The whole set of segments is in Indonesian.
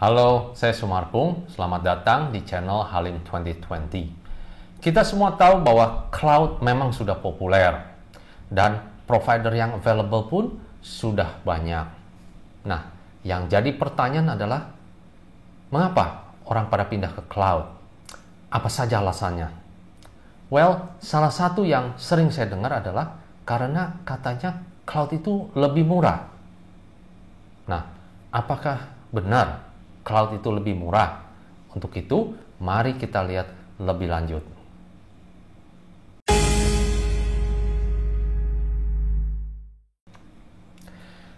Halo, saya Sumarpung. Selamat datang di channel Halim 2020. Kita semua tahu bahwa cloud memang sudah populer dan provider yang available pun sudah banyak. Nah, yang jadi pertanyaan adalah mengapa orang pada pindah ke cloud? Apa saja alasannya? Well, salah satu yang sering saya dengar adalah karena katanya cloud itu lebih murah. Nah, apakah benar cloud itu lebih murah? Untuk itu, mari kita lihat lebih lanjut.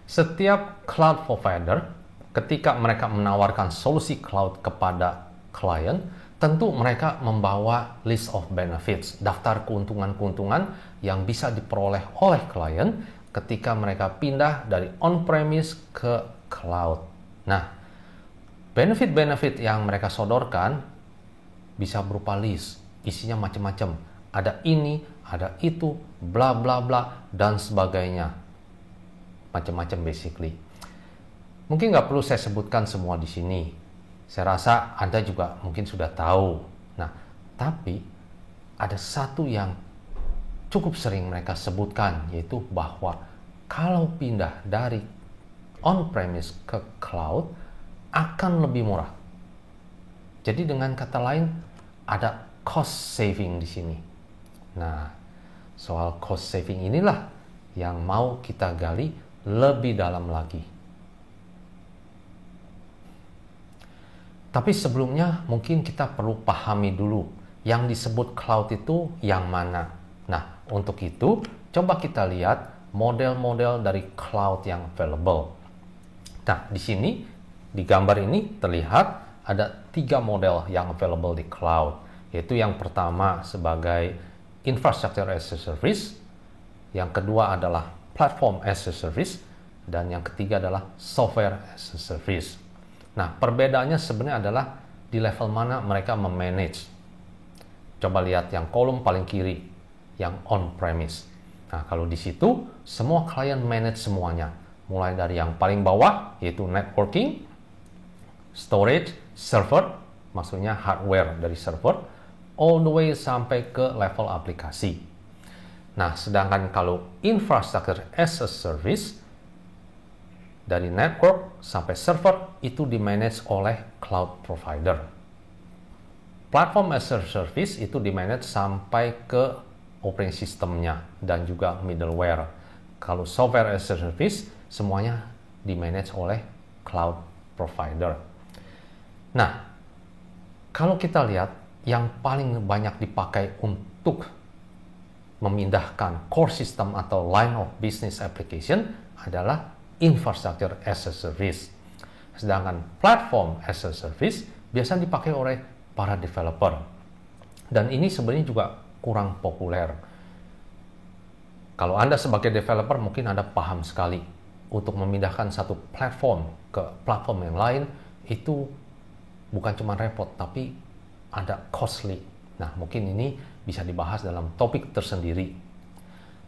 Setiap cloud provider, ketika mereka menawarkan solusi cloud kepada klien, tentu mereka membawa list of benefits, daftar keuntungan-keuntungan yang bisa diperoleh oleh klien ketika mereka pindah dari on-premise ke cloud. Nah, benefit-benefit yang mereka sodorkan bisa berupa list, isinya macam-macam. Ada ini, ada itu, bla bla bla, dan sebagainya. Macam-macam basically. Mungkin nggak perlu saya sebutkan semua di sini. Saya rasa Anda juga mungkin sudah tahu. Nah, tapi ada satu yang cukup sering mereka sebutkan, yaitu bahwa kalau pindah dari on-premise ke cloud, akan lebih murah. Jadi dengan kata lain, ada cost saving di sini. Nah, soal cost saving inilah yang mau kita gali lebih dalam lagi. Tapi sebelumnya mungkin kita perlu pahami dulu yang disebut cloud itu yang mana. Nah, untuk itu coba kita lihat model-model dari cloud yang available. Nah, di sini di gambar ini terlihat ada 3 model yang available di cloud, yaitu yang pertama sebagai infrastructure as a service, yang kedua adalah platform as a service, dan yang ketiga adalah software as a service. Nah, perbedaannya sebenarnya adalah di level mana mereka memanage. Coba lihat yang kolom paling kiri, yang on-premise. Nah, kalau di situ semua klien manage semuanya, mulai dari yang paling bawah yaitu networking, storage, server, maksudnya hardware dari server, all the way sampai ke level aplikasi. Nah, sedangkan kalau infrastructure as a service, dari network sampai server itu dimanage oleh cloud provider. Platform as a service itu dimanage sampai ke operating systemnya dan juga middleware. Kalau software as a service, semuanya dimanage oleh cloud provider. Nah, kalau kita lihat yang paling banyak dipakai untuk memindahkan core system atau line of business application adalah infrastructure as a service. Sedangkan platform as a service biasanya dipakai oleh para developer. Dan ini sebenarnya juga kurang populer. Kalau Anda sebagai developer mungkin Anda paham sekali untuk memindahkan satu platform ke platform yang lain itu bukan cuma repot, tapi ada costly. Nah, mungkin ini bisa dibahas dalam topik tersendiri.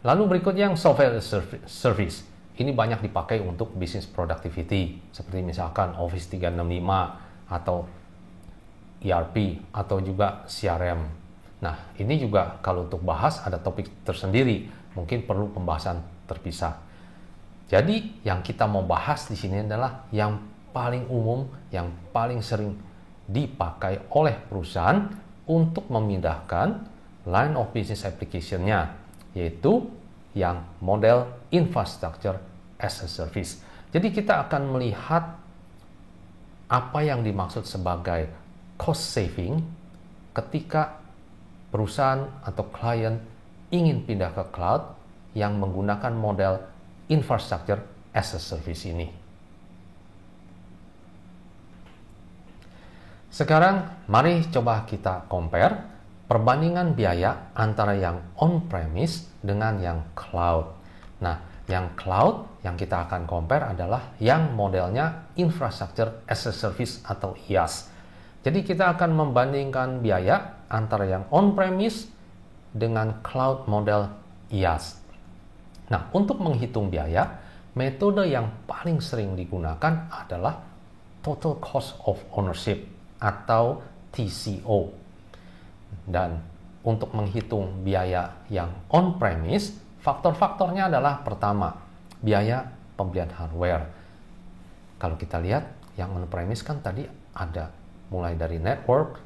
Lalu berikutnya yang software service. Ini banyak dipakai untuk business productivity, seperti misalkan Office 365 atau ERP atau juga CRM. Nah, ini juga kalau untuk bahas ada topik tersendiri, mungkin perlu pembahasan terpisah. Jadi, yang kita mau bahas di sini adalah yang paling umum, yang paling sering dipakai oleh perusahaan untuk memindahkan line of business application-nya, yaitu yang model infrastructure as a service. Jadi kita akan melihat apa yang dimaksud sebagai cost saving ketika perusahaan atau klien ingin pindah ke cloud yang menggunakan model infrastructure as a service ini. Sekarang, mari coba kita compare perbandingan biaya antara yang on-premise dengan yang cloud. Nah, yang cloud yang kita akan compare adalah yang modelnya infrastructure as a service atau IaaS. Jadi kita akan membandingkan biaya antara yang on-premise dengan cloud model IaaS. Nah, untuk menghitung biaya, metode yang paling sering digunakan adalah Total Cost of Ownership atau TCO. Dan untuk menghitung biaya yang on-premise, faktor-faktornya adalah pertama, biaya pembelian hardware. Kalau kita lihat yang on-premise kan tadi ada mulai dari network,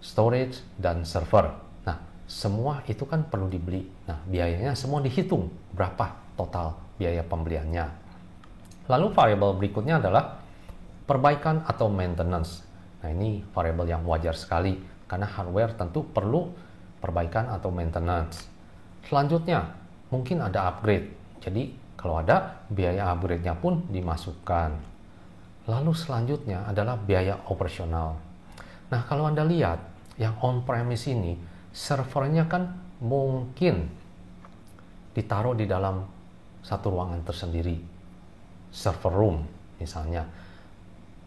storage, dan server. Nah, semua itu kan perlu dibeli. Nah, biayanya semua dihitung berapa total biaya pembeliannya. Lalu variabel berikutnya adalah perbaikan atau maintenance. Nah, ini variabel yang wajar sekali karena hardware tentu perlu perbaikan atau maintenance. Selanjutnya, mungkin ada upgrade. Jadi, kalau ada, biaya upgrade-nya pun dimasukkan. Lalu selanjutnya adalah biaya operasional. Nah, kalau Anda lihat, yang on-premise ini, servernya kan mungkin ditaruh di dalam satu ruangan tersendiri. Server room, misalnya.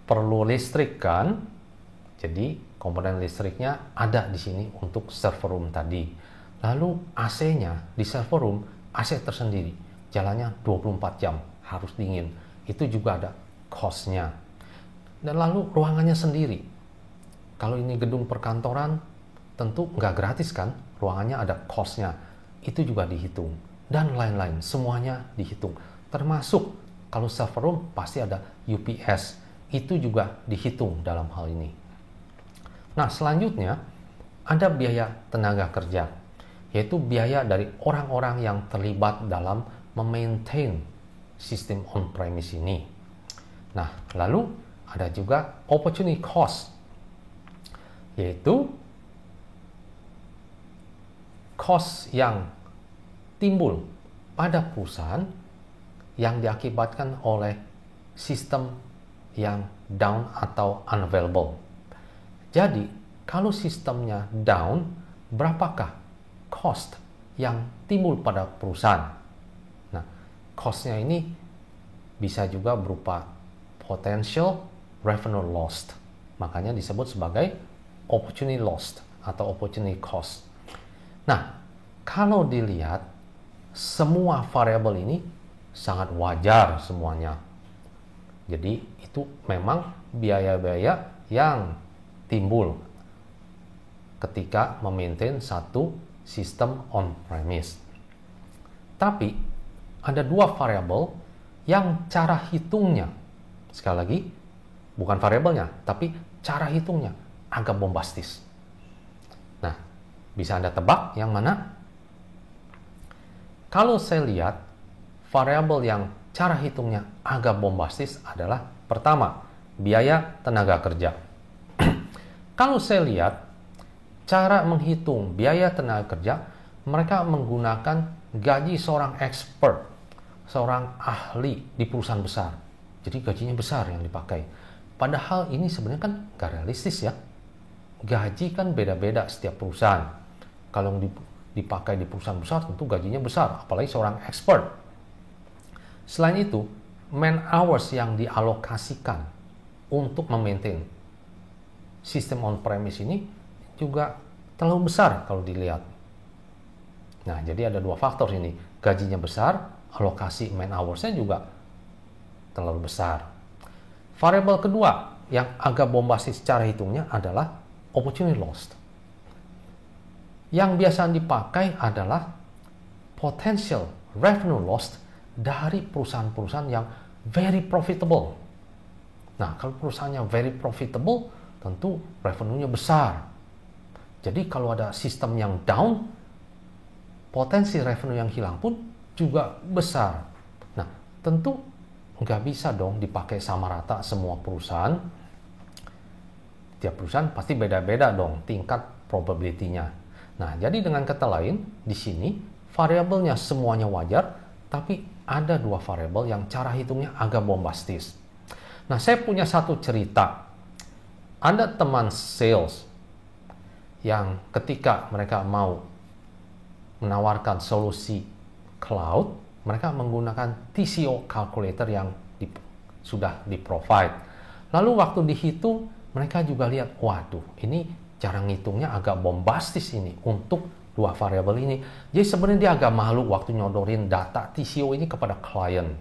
Perlu listrik kan? Jadi, komponen listriknya ada di sini untuk server room tadi. Lalu AC-nya di server room, AC tersendiri. Jalannya 24 jam, harus dingin. Itu juga ada cost-nya. Dan lalu ruangannya sendiri. Kalau ini gedung perkantoran, tentu nggak gratis kan? Ruangannya ada cost-nya. Itu juga dihitung. Dan lain-lain, semuanya dihitung. Termasuk kalau server room pasti ada UPS. Itu juga dihitung dalam hal ini. Nah, selanjutnya ada biaya tenaga kerja, yaitu biaya dari orang-orang yang terlibat dalam memaintain sistem on-premise ini. Nah, lalu ada juga opportunity cost, yaitu cost yang timbul pada perusahaan yang diakibatkan oleh sistem yang down atau unavailable. Jadi, kalau sistemnya down, berapakah cost yang timbul pada perusahaan? Nah, cost-nya ini bisa juga berupa potential revenue lost. Makanya disebut sebagai opportunity lost atau opportunity cost. Nah, kalau dilihat, semua variabel ini sangat wajar semuanya. Jadi, itu memang biaya-biaya yang timbul ketika memaintain satu sistem on-premise. Tapi, ada dua variabel yang cara hitungnya, sekali lagi, bukan variabelnya, tapi cara hitungnya agak bombastis. Nah, bisa Anda tebak yang mana? Kalau saya lihat, variabel yang cara hitungnya agak bombastis adalah pertama, biaya tenaga kerja. Kalau saya lihat, cara menghitung biaya tenaga kerja, mereka menggunakan gaji seorang expert, seorang ahli di perusahaan besar. Jadi gajinya besar yang dipakai. Padahal ini sebenarnya kan gak realistis ya. Gaji kan beda-beda setiap perusahaan. Kalau dipakai di perusahaan besar tentu gajinya besar, apalagi seorang expert. Selain itu, man hours yang dialokasikan untuk memaintain sistem on-premise ini juga terlalu besar kalau dilihat. Nah, jadi ada dua faktor ini. Gajinya besar, alokasi man hours-nya juga terlalu besar. Variabel kedua yang agak bombastis secara hitungnya adalah opportunity lost. Yang biasa dipakai adalah potential revenue lost dari perusahaan-perusahaan yang very profitable. Nah, kalau perusahaannya very profitable, tentu revenue-nya besar. Jadi kalau ada sistem yang down, potensi revenue yang hilang pun juga besar. Nah, tentu nggak bisa dong dipakai sama rata semua perusahaan. Tiap perusahaan pasti beda-beda dong tingkat probability-nya. Nah, jadi dengan kata lain, di sini variabelnya semuanya wajar, tapi ada dua variabel yang cara hitungnya agak bombastis. Nah, saya punya satu cerita. Ada teman sales yang ketika mereka mau menawarkan solusi cloud, mereka menggunakan TCO calculator yang sudah di-provide. Lalu waktu dihitung, mereka juga lihat, waduh, ini cara ngitungnya agak bombastis ini untuk dua variabel ini. Jadi sebenarnya dia agak malu waktu nyodorin data TCO ini kepada klien.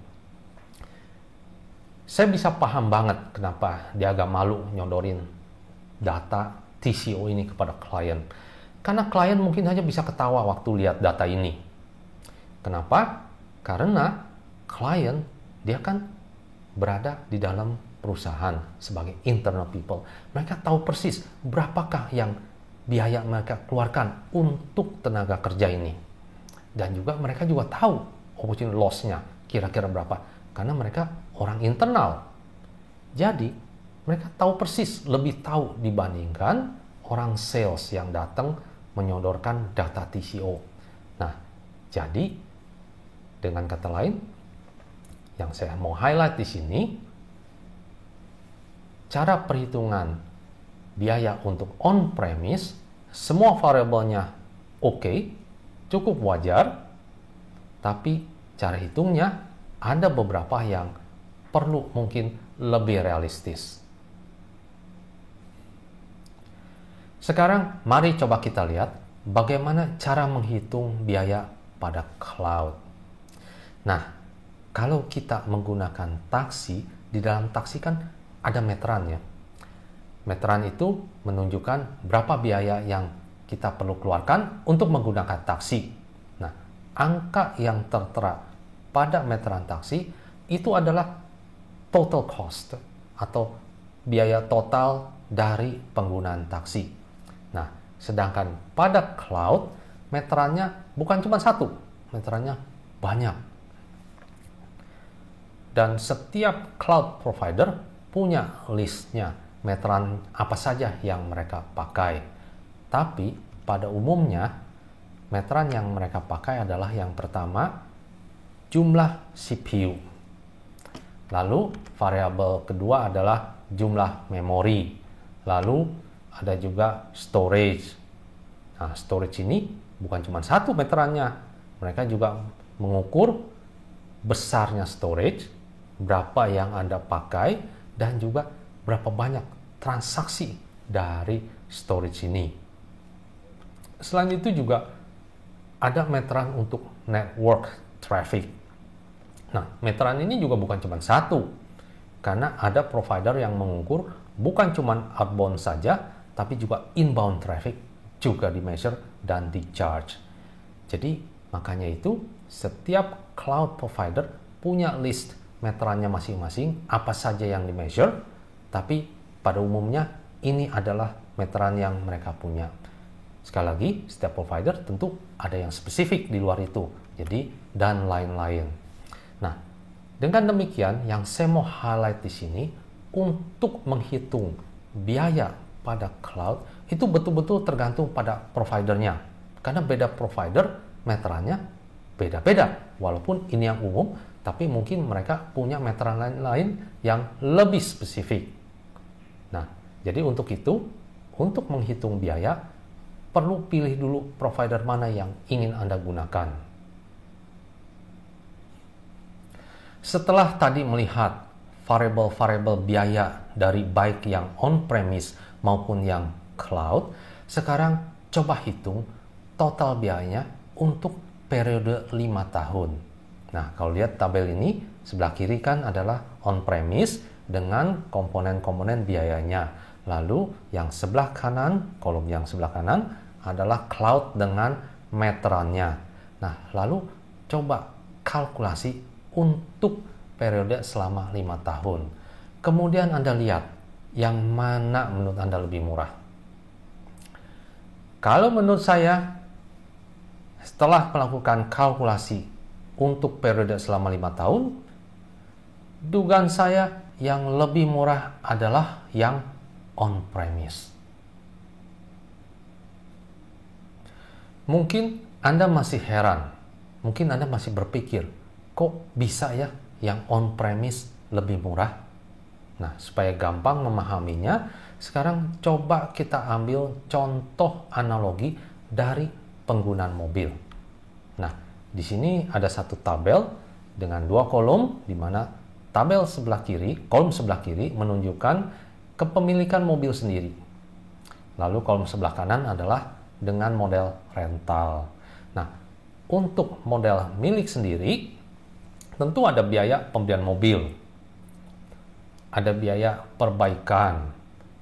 Saya bisa paham banget kenapa dia agak malu nyodorin data TCO ini kepada klien. Karena klien mungkin hanya bisa ketawa waktu lihat data ini. Kenapa? Karena klien dia kan berada di dalam perusahaan sebagai internal people. Mereka tahu persis berapakah yang biaya mereka keluarkan untuk tenaga kerja ini. Dan juga mereka juga tahu opportunity loss-nya kira-kira berapa. Karena mereka orang internal. Jadi, mereka tahu persis, lebih tahu dibandingkan orang sales yang datang menyodorkan data TCO. Nah, jadi dengan kata lain, yang saya mau highlight di sini, cara perhitungan biaya untuk on-premise, semua variabelnya oke, cukup wajar, tapi cara hitungnya ada beberapa yang perlu mungkin lebih realistis. Sekarang mari coba kita lihat bagaimana cara menghitung biaya pada cloud. Nah, kalau kita menggunakan taksi, di dalam taksi kan ada meteran ya. Meteran itu menunjukkan berapa biaya yang kita perlu keluarkan untuk menggunakan taksi. Nah, angka yang tertera pada meteran taksi itu adalah total cost atau biaya total dari penggunaan taksi. Nah, sedangkan pada cloud meterannya bukan cuma satu, meterannya banyak. Dan setiap cloud provider punya listnya meteran apa saja yang mereka pakai. Tapi pada umumnya meteran yang mereka pakai adalah yang pertama jumlah CPU. Lalu variabel kedua adalah jumlah memori. Lalu ada juga storage. Nah, storage ini bukan cuma satu meterannya. Mereka juga mengukur besarnya storage, berapa yang Anda pakai, dan juga berapa banyak transaksi dari storage ini. Selain itu juga ada meteran untuk network traffic. Nah, meteran ini juga bukan cuma satu, karena ada provider yang mengukur bukan cuma outbound saja, tapi juga inbound traffic juga di measure dan di charge. Jadi, makanya itu setiap cloud provider punya list meterannya masing-masing, apa saja yang di measure, tapi pada umumnya ini adalah meteran yang mereka punya. Sekali lagi, setiap provider tentu ada yang spesifik di luar itu, jadi dan lain-lain. Nah, dengan demikian yang saya mau highlight di sini, untuk menghitung biaya pada cloud itu betul-betul tergantung pada providernya. Karena beda provider meterannya beda-beda. Walaupun ini yang umum, tapi mungkin mereka punya meteran lain-lain yang lebih spesifik. Nah, jadi untuk itu, untuk menghitung biaya, perlu pilih dulu provider mana yang ingin Anda gunakan. Setelah tadi melihat variabel-variabel biaya dari baik yang on-premise maupun yang cloud, sekarang coba hitung total biayanya untuk periode 5 tahun. Nah, kalau lihat tabel ini, sebelah kiri kan adalah on-premise dengan komponen-komponen biayanya. Lalu yang sebelah kanan, kolom yang sebelah kanan adalah cloud dengan meterannya. Nah, lalu coba kalkulasi untuk periode selama 5 tahun. Kemudian Anda lihat yang mana menurut Anda lebih murah. Kalau menurut saya, setelah melakukan kalkulasi untuk periode selama 5 tahun, dugaan saya yang lebih murah adalah yang on-premise. Mungkin Anda masih heran, mungkin Anda masih berpikir, kok bisa ya yang on-premise lebih murah? Nah, supaya gampang memahaminya, sekarang coba kita ambil contoh analogi dari penggunaan mobil. Nah, di sini ada satu tabel dengan 2 kolom, di mana tabel sebelah kiri, kolom sebelah kiri menunjukkan kepemilikan mobil sendiri. Lalu kolom sebelah kanan adalah dengan model rental. Nah, untuk model milik sendiri, tentu ada biaya pembelian mobil. ada biaya perbaikan,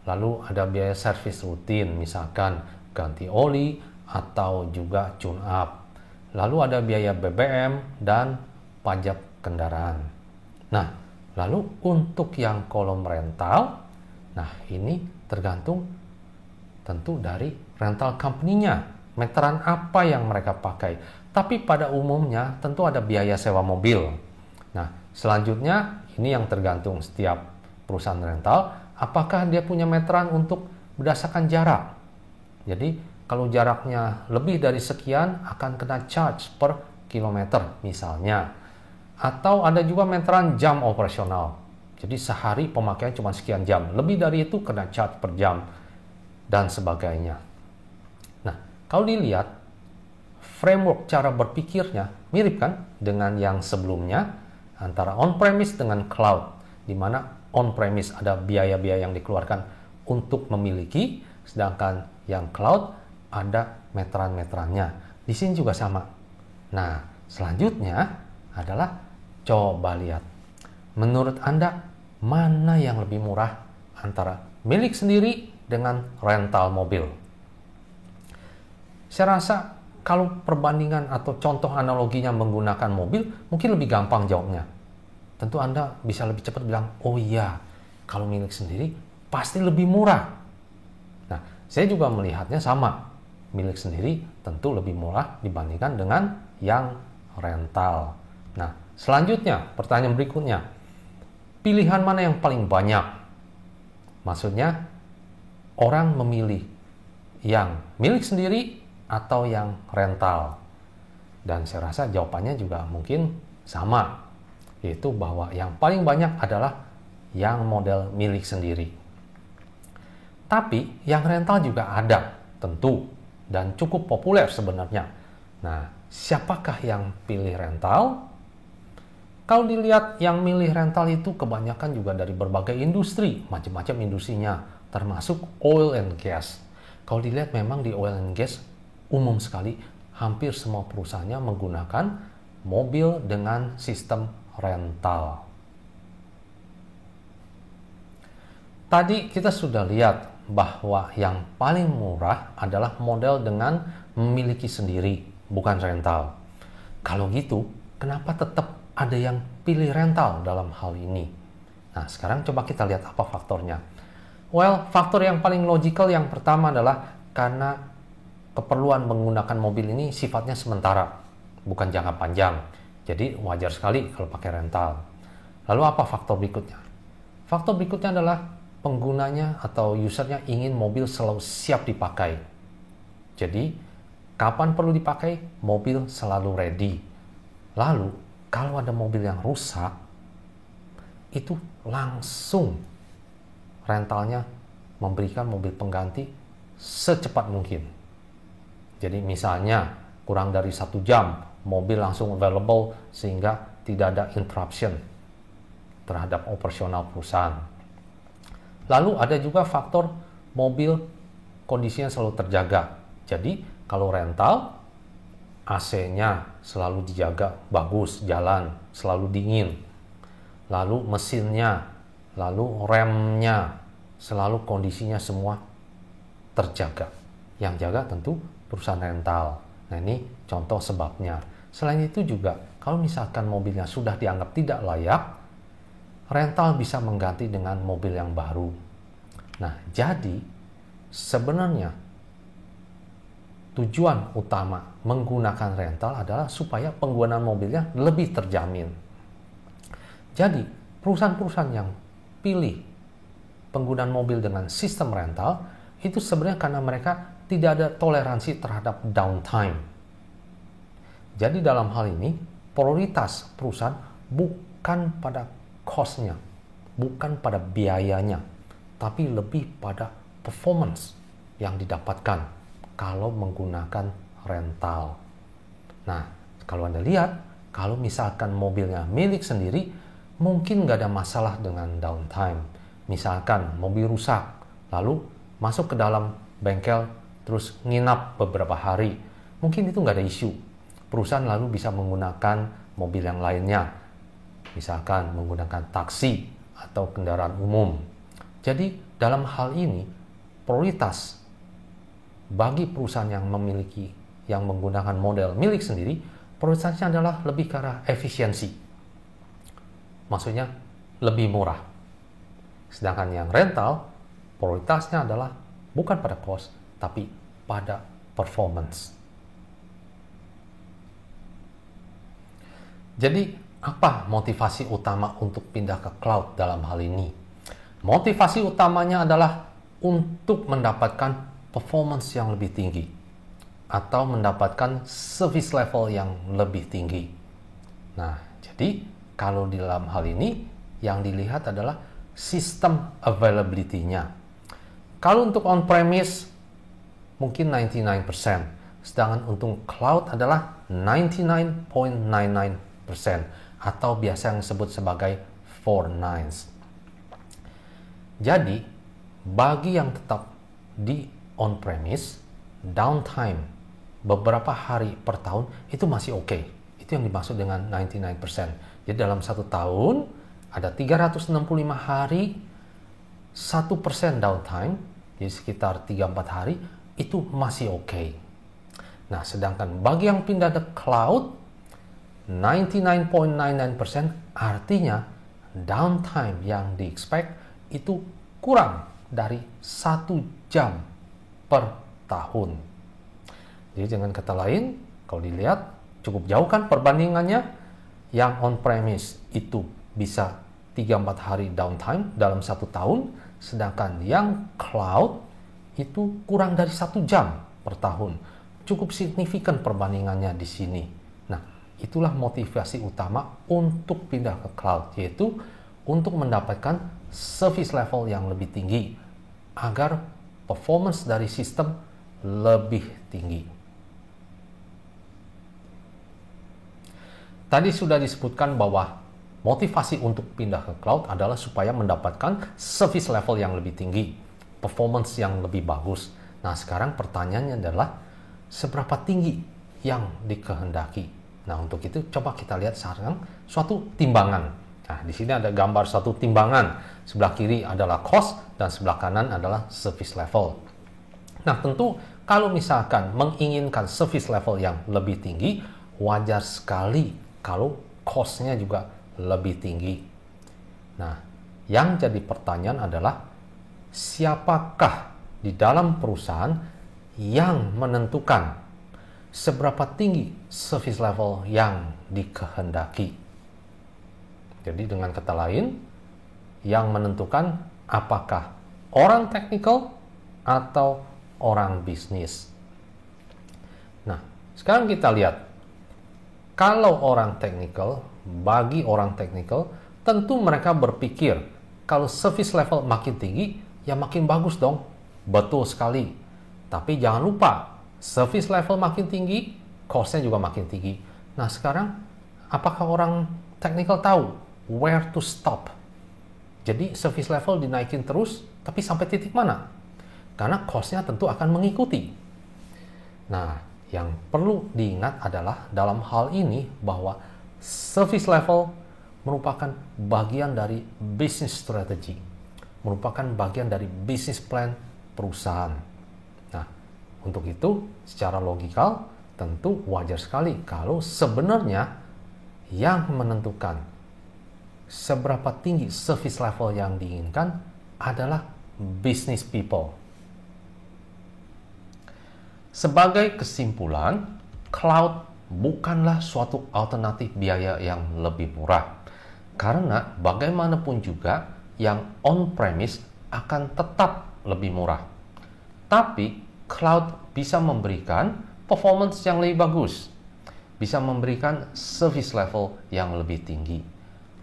lalu ada biaya servis rutin, misalkan ganti oli atau juga tune up. Lalu ada biaya BBM dan pajak kendaraan. Nah, lalu untuk yang kolom rental, nah ini tergantung tentu dari rental company-nya, meteran apa yang mereka pakai. Tapi pada umumnya tentu ada biaya sewa mobil. Nah, selanjutnya ini yang tergantung setiap perusahaan rental, apakah dia punya meteran untuk berdasarkan jarak. Jadi kalau jaraknya lebih dari sekian akan kena charge per kilometer misalnya. Atau ada juga meteran jam operasional. Jadi sehari pemakaian cuma sekian jam. Lebih dari itu kena charge per jam dan sebagainya. Nah, kalau dilihat framework cara berpikirnya mirip kan dengan yang sebelumnya antara on-premise dengan cloud, di mana on-premise ada biaya-biaya yang dikeluarkan untuk memiliki, sedangkan yang cloud ada meteran-meterannya. Di sini juga sama. Nah, selanjutnya adalah coba lihat. Menurut Anda, mana yang lebih murah antara milik sendiri dengan rental mobil? Saya rasa kalau perbandingan atau contoh analoginya menggunakan mobil, mungkin lebih gampang jawabnya. Tentu Anda bisa lebih cepat bilang, oh iya, kalau milik sendiri pasti lebih murah. Nah, saya juga melihatnya sama. Milik sendiri tentu lebih murah dibandingkan dengan yang rental. Nah, selanjutnya, pertanyaan berikutnya. Pilihan mana yang paling banyak? Maksudnya, orang memilih yang milik sendiri atau yang rental. Dan saya rasa jawabannya juga mungkin sama, yaitu bahwa yang paling banyak adalah yang model milik sendiri. Tapi yang rental juga ada, tentu, dan cukup populer sebenarnya. Nah, siapakah yang pilih rental? Kalau dilihat yang milih rental itu kebanyakan juga dari berbagai industri, macam-macam industrinya, termasuk oil and gas. Kalau dilihat memang di oil and gas umum sekali, hampir semua perusahaannya menggunakan mobil dengan sistem rental. Tadi kita sudah lihat bahwa yang paling murah adalah model dengan memiliki sendiri, bukan rental. Kalau gitu, kenapa tetap ada yang pilih rental dalam hal ini? Nah, sekarang coba kita lihat apa faktornya. Well, faktor yang paling logikal yang pertama adalah karena keperluan menggunakan mobil ini sifatnya sementara, bukan jangka panjang. Jadi wajar sekali kalau pakai rental. Lalu apa faktor berikutnya? Faktor berikutnya adalah penggunanya atau usernya ingin mobil selalu siap dipakai. Jadi, kapan perlu dipakai, mobil selalu ready. Lalu, kalau ada mobil yang rusak, itu langsung rentalnya memberikan mobil pengganti secepat mungkin. Jadi misalnya, kurang dari 1 jam, mobil langsung available sehingga tidak ada interruption terhadap operasional perusahaan. Lalu ada juga faktor mobil kondisinya selalu terjaga. Jadi kalau rental, AC-nya selalu dijaga bagus, jalan, selalu dingin. Lalu mesinnya, lalu remnya, selalu kondisinya semua terjaga. Yang jaga tentu perusahaan rental. Nah, ini contoh sebabnya. Selain itu juga, kalau misalkan mobilnya sudah dianggap tidak layak, rental bisa mengganti dengan mobil yang baru. Nah, jadi sebenarnya tujuan utama menggunakan rental adalah supaya penggunaan mobilnya lebih terjamin. Jadi, perusahaan-perusahaan yang pilih penggunaan mobil dengan sistem rental itu sebenarnya karena mereka tidak ada toleransi terhadap downtime. Jadi dalam hal ini, prioritas perusahaan bukan pada cost-nya, bukan pada biayanya, tapi lebih pada performance yang didapatkan kalau menggunakan rental. Nah, kalau Anda lihat, kalau misalkan mobilnya milik sendiri, mungkin nggak ada masalah dengan downtime. Misalkan mobil rusak, lalu masuk ke dalam bengkel, terus nginap beberapa hari, mungkin itu nggak ada isu. Perusahaan lalu bisa menggunakan mobil yang lainnya, misalkan menggunakan taksi atau kendaraan umum. Jadi dalam hal ini prioritas bagi perusahaan yang menggunakan model milik sendiri, prioritasnya adalah lebih ke arah efisiensi. Maksudnya lebih murah. Sedangkan yang rental, prioritasnya adalah bukan pada cost, tapi pada performance. Jadi, apa motivasi utama untuk pindah ke cloud dalam hal ini? Motivasi utamanya adalah untuk mendapatkan performance yang lebih tinggi atau mendapatkan service level yang lebih tinggi. Nah, jadi kalau di dalam hal ini yang dilihat adalah sistem availability-nya. Kalau untuk on-premise mungkin 99%, sedangkan untuk cloud adalah 99.99% atau biasa yang disebut sebagai 4 nines. Jadi, bagi yang tetap di on-premise, downtime beberapa hari per tahun itu masih oke. Itu yang dimaksud dengan 99%. Jadi dalam satu tahun ada 365 hari, 1% downtime, jadi sekitar 3-4 hari, itu masih oke. Nah, sedangkan bagi yang pindah ke cloud, 99.99% artinya downtime yang di-expect itu kurang dari 1 jam per tahun. Jadi dengan kata lain, kalau dilihat cukup jauh kan perbandingannya, yang on-premise itu bisa 3-4 hari downtime dalam 1 tahun, sedangkan yang cloud itu kurang dari 1 jam per tahun. Cukup signifikan perbandingannya di sini. Nah, itulah motivasi utama untuk pindah ke cloud, yaitu untuk mendapatkan service level yang lebih tinggi agar performance dari sistem lebih tinggi. Tadi sudah disebutkan bahwa motivasi untuk pindah ke cloud adalah supaya mendapatkan service level yang lebih tinggi, performance yang lebih bagus. Nah, sekarang pertanyaannya adalah seberapa tinggi yang dikehendaki. Nah, untuk itu coba kita lihat sekarang suatu timbangan. Nah, di sini ada gambar suatu timbangan. Sebelah kiri adalah cost dan sebelah kanan adalah service level. Nah, tentu kalau misalkan menginginkan service level yang lebih tinggi, wajar sekali kalau cost-nya juga lebih tinggi. Nah, yang jadi pertanyaan adalah siapakah di dalam perusahaan yang menentukan seberapa tinggi service level yang dikehendaki. Jadi dengan kata lain, yang menentukan apakah orang teknikal atau orang bisnis. Nah, sekarang kita lihat. Kalau orang teknikal, bagi orang teknikal, tentu mereka berpikir kalau service level makin tinggi, ya makin bagus dong. Betul sekali. Tapi jangan lupa, service level makin tinggi, cost-nya juga makin tinggi. Nah, sekarang apakah orang teknikal tahu where to stop? Jadi service level dinaikin terus, tapi sampai titik mana? Karena cost-nya tentu akan mengikuti. Nah, yang perlu diingat adalah dalam hal ini bahwa service level merupakan bagian dari business strategy, merupakan bagian dari business plan perusahaan. Nah, untuk itu secara logikal tentu wajar sekali kalau sebenarnya yang menentukan seberapa tinggi service level yang diinginkan adalah business people. Sebagai kesimpulan, cloud bukanlah suatu alternatif biaya yang lebih murah. Karena bagaimanapun juga yang on-premise akan tetap lebih murah. Tapi cloud bisa memberikan performance yang lebih bagus. Bisa memberikan service level yang lebih tinggi.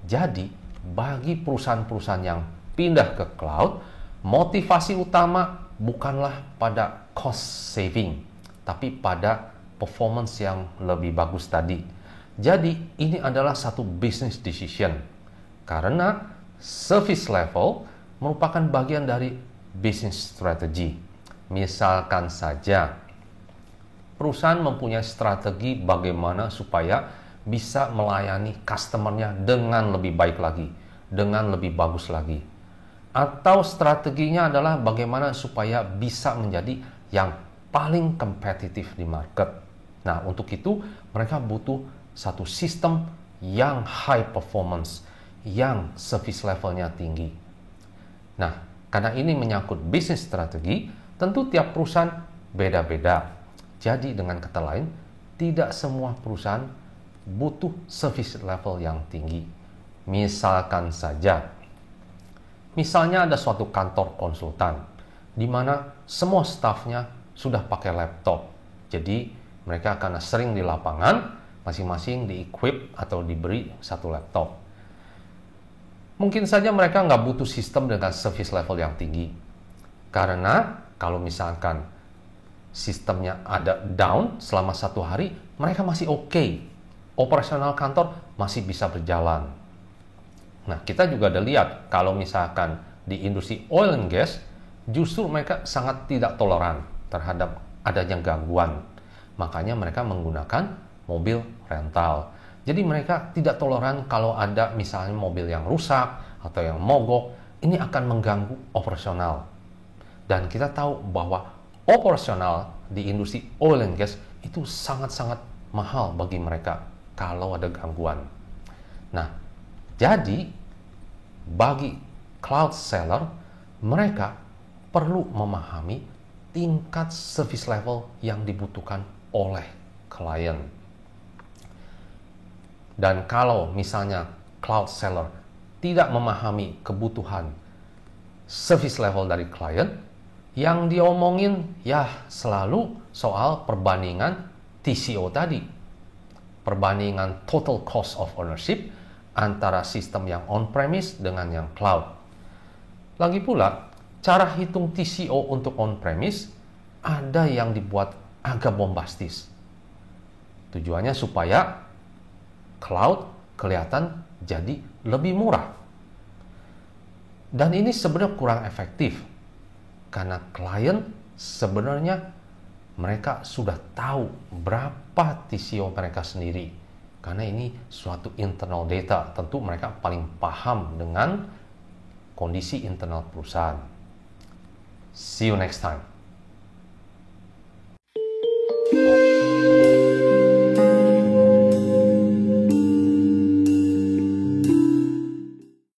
Jadi, bagi perusahaan-perusahaan yang pindah ke cloud, motivasi utama bukanlah pada cost saving, tapi pada performance yang lebih bagus tadi. Jadi, ini adalah satu business decision. Karena service level merupakan bagian dari business strategy. Misalkan saja, perusahaan mempunyai strategi bagaimana supaya bisa melayani customer-nya dengan lebih baik lagi, dengan lebih bagus lagi. Atau strateginya adalah bagaimana supaya bisa menjadi yang paling kompetitif di market. Nah, untuk itu mereka butuh satu sistem yang high performance, yang service levelnya tinggi. Nah, karena ini menyangkut bisnis strategi, tentu tiap perusahaan beda-beda. Jadi dengan kata lain, tidak semua perusahaan butuh service level yang tinggi. Misalnya ada suatu kantor konsultan, di mana semua stafnya sudah pakai laptop. Jadi mereka karena sering di lapangan, masing-masing di-equip atau diberi satu laptop. Mungkin saja mereka nggak butuh sistem dengan service level yang tinggi. Karena kalau misalkan sistemnya ada down selama 1 hari, mereka masih oke. Operasional kantor masih bisa berjalan. Nah, kita juga ada lihat kalau misalkan di industri oil and gas, justru mereka sangat tidak toleran terhadap adanya gangguan. Makanya mereka menggunakan mobil rental. Jadi mereka tidak toleran kalau ada misalnya mobil yang rusak atau yang mogok, ini akan mengganggu operasional. Dan kita tahu bahwa operasional di industri oil and gas itu sangat-sangat mahal bagi mereka kalau ada gangguan. Nah, jadi bagi cloud seller, mereka perlu memahami tingkat service level yang dibutuhkan oleh klien. Dan kalau misalnya cloud seller tidak memahami kebutuhan service level dari klien, yang diomongin ya selalu soal perbandingan TCO tadi. Perbandingan total cost of ownership antara sistem yang on-premise dengan yang cloud. Lagi pula, cara hitung TCO untuk on-premise ada yang dibuat agak bombastis. Tujuannya supaya cloud kelihatan jadi lebih murah. Dan ini sebenarnya kurang efektif. Karena klien sebenarnya mereka sudah tahu berapa TCO mereka sendiri. Karena ini suatu internal data, tentu mereka paling paham dengan kondisi internal perusahaan. See you next time.